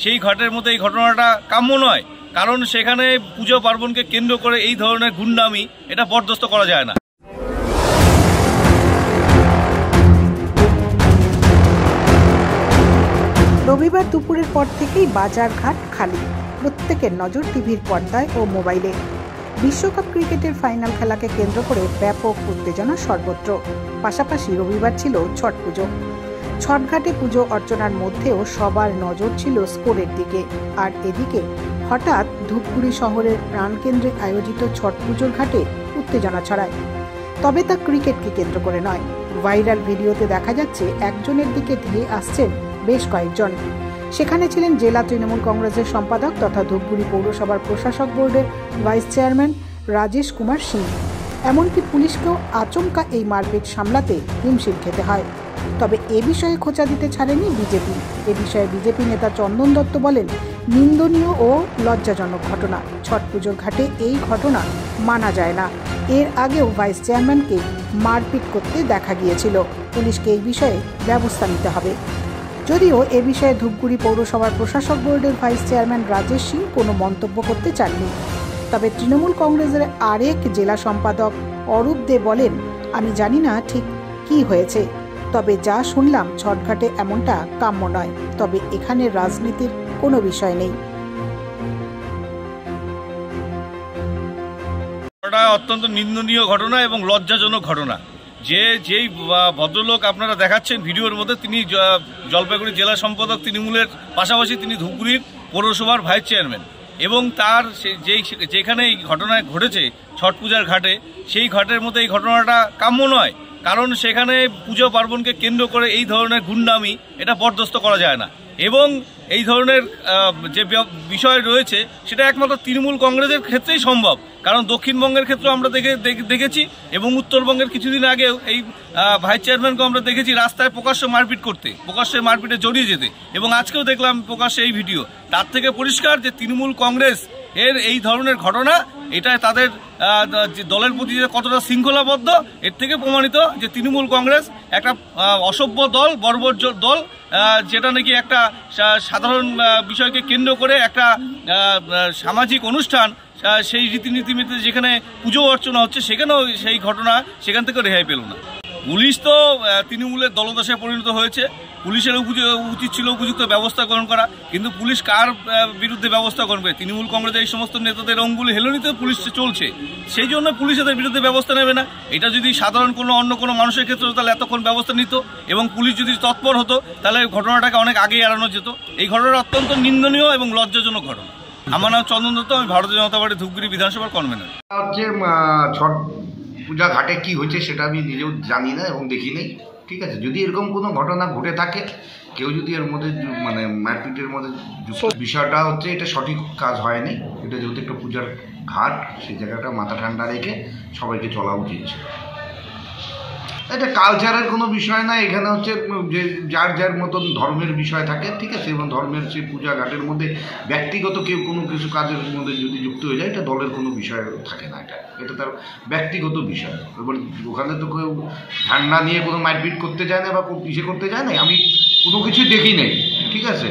সেই ঘাটের মধ্যে এই ঘটনাটা কাম্য নয়, কারণ সেখানে পুজো পার্বণকে কেন্দ্র করে এই ধরনের গুন্ডামি এটা বরদাস্ত করা যায় না। রবিবার দুপুরের পর থেকেই বাজার ঘাট খালি, প্রত্যেকের নজর টিভির পর্দায় ও মোবাইলে। বিশ্বকাপ ক্রিকেটের ফাইনাল খেলাকে কেন্দ্র করে ব্যাপক উত্তেজনা সর্বত্র। পাশাপাশি রবিবার ছিল ছট পুজো। ছটঘাটে পুজো অর্চনার মধ্যেও সবার নজর ছিল স্কোরের দিকে। আর এদিকে হঠাৎ ধূপগুড়ি শহরের প্রাণকেন্দ্রে আয়োজিত ছট পুজোর ঘাটে উত্তেজনা ছড়ায়। তবে তা ক্রিকেটকে কেন্দ্র করে নয়। ভাইরাল ভিডিওতে দেখা যাচ্ছে একজনের দিকে ধেয়ে আসছেন বেশ কয়েকজন। সেখানে ছিলেন জেলা তৃণমূল কংগ্রেসের সম্পাদক তথা ধূপগুড়ি পৌরসভার প্রশাসক বোর্ডের ভাইস চেয়ারম্যান রাজেশ কুমার সিং। এমনকি পুলিশকেও আচমকা এই মারপিট সামলাতে হিমশিম খেতে হয়। তবে এ বিষয়ে খোঁচা দিতে ছাড়েনি বিজেপি। এ বিষয়ে বিজেপি নেতা চন্দন দত্ত বলেন, নিন্দনীয় ও লজ্জাজনক ঘটনা। ছট পুজোর ঘাটে এই ঘটনা মানা যায় না। এর আগেও ভাইস চেয়ারম্যানকে মারপিট করতে দেখা গিয়েছিল। পুলিশকে এই বিষয়ে ব্যবস্থা নিতে হবে। যদিও এ বিষয়ে ধূপগুড়ি পৌরসভার প্রশাসক বোর্ডের ভাইস চেয়ারম্যান রাজেশ সিং কোনো মন্তব্য করতে চাননি। তবে তৃণমূল কংগ্রেসের আরেক জেলা সম্পাদক অরূপ দে বলেন, আমি জানি না ঠিক কি হয়েছে, তবে যা শুনলাম ছটঘাটে এমনটা কাম্য নয়। তবে এখানে রাজনীতির কোনো বিষয় নেই। অত্যন্ত নিন্দনীয় ঘটনা এবং লজ্জাজনক ঘটনা। যেই ভদ্রলোক আপনারা দেখাচ্ছেন ভিডিওর মধ্যে, তিনি জলপাইগুড়ি জেলা সম্পাদক তৃণমূলের, পাশাপাশি তিনি ধূপগুড়ির পৌরসভার ভাইস চেয়ারম্যান, এবং তার যেখানে এই ঘটনা ঘটেছে ছট পূজার ঘাটে, সেই ঘাটের মধ্যে এই ঘটনাটা কাম্য নয়, কারণ সেখানে পুজো পার্বণকে কেন্দ্র করে এই ধরনের গুন্ডামি এটা বরদাস্ত করা যায় না। এবং এই ধরনের যে বিষয় রয়েছে সেটা একমাত্র তৃণমূল কংগ্রেসের ক্ষেত্রেই সম্ভব, কারণ দক্ষিণবঙ্গের ক্ষেত্রে আমরা দেখেছি এবং উত্তরবঙ্গের কিছুদিন আগেও এই ভাইস চেয়ারম্যানকে আমরা দেখেছি রাস্তায় প্রকাশ্যে মারপিট করতে, প্রকাশ্যে মারপিটে জড়িয়ে যেতে, এবং আজকেও দেখলাম প্রকাশ্যে এই ভিডিও। তার থেকে পরিষ্কার যে তৃণমূল কংগ্রেস এর এই ধরনের ঘটনা, এটা তাদের দলের প্রতি যে কতটা শৃঙ্খলাবদ্ধ, এর থেকে প্রমাণিত যে তৃণমূল কংগ্রেস একটা অসভ্য দল, বর্বর দল, যেটা নাকি একটা সাধারণ বিষয়কে কেন্দ্র করে একটা সামাজিক অনুষ্ঠান, সেই রীতিনীতিতে যেখানে পুজো অর্চনা হচ্ছে, সেখানেও সেই ঘটনা সেখান থেকে রেহাই পেল না। পুলিশ তো তৃণমূলের দলদশায় পরিণত হয়েছে। পুলিশের উচিত ছিল উপযুক্ত ব্যবস্থা গ্রহণ করা, কিন্তু পুলিশ কার বিরুদ্ধে ব্যবস্থা করবে? তৃণমূল কংগ্রেসের এই সমস্ত নেতাদের অঙ্গুলি হেলনিতে পুলিশ চলছে, সেই জন্য পুলিশ এদের বিরুদ্ধে ব্যবস্থা নেবে না। এটা যদি সাধারণ অন্য কোনো মানুষের ক্ষেত্রে হতো তাহলে এতক্ষণ ব্যবস্থা নিত, এবং পুলিশ যদি তৎপর হতো তাহলে ঘটনাটাকে অনেক আগেই এড়ানো যেত। এই ঘটনাটা অত্যন্ত নিন্দনীয় এবং লজ্জাজনক ঘটনা। আমার নাম চন্দন দত্ত, আমি ভারতীয় জনতা পার্টি ধূপগুড়ি বিধানসভার কনভেনর। ছট পূজা ঘাটে কি হয়েছে সেটা আমি নিজেও জানি না এবং দেখি নেই, ঠিক আছে। যদি এরকম কোনো ঘটনা ঘটে থাকে, কেউ যদি এর মধ্যে মারপিটের মধ্যে বিষয়টা হচ্ছে এটা সঠিক কাজ হয়নি। এটা যেহেতু একটা পূজার ঘাট, সেই জায়গাটা মাথা ঠান্ডা রেখে সবাইকে চলা উচিত। এটা কালচারের কোনো বিষয় না, এখানে হচ্ছে যে যার মতন ধর্মের বিষয় থাকে, ঠিক আছে, এবং ধর্মের সেই পূজা ঘাটের মধ্যে ব্যক্তিগত কেউ কোনো কিছু কাজের মধ্যে যদি যুক্ত হয়ে যায়, এটা দলের কোনো বিষয় থাকে না। এটা তার ব্যক্তিগত বিষয়। এবার ওখানে তো কেউ ঝান্ডা নিয়ে কোনো মারপিট করতে যায় না বা ইসে করতে যায় না, আমি কোনো কিছুই দেখি নেই, ঠিক আছে।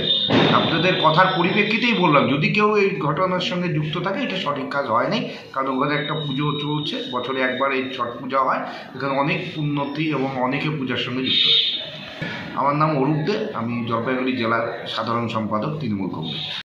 আপনাদের কথার পরিপ্রেক্ষিতেই বললাম, যদি কেউ এই ঘটনার সঙ্গে যুক্ত থাকে, এটা সঠিক কাজ হয় নাই, কারণ ওখানে একটা পুজো চলছে, বছরে একবার এই ছট পূজা হয়, এখানে অনেক উন্নতি এবং অনেকে পূজার সঙ্গে যুক্ত। আমার নাম অরূপ দে, আমি জলপাইগুড়ি জেলার সাধারণ সম্পাদক তৃণমূল কংগ্রেস।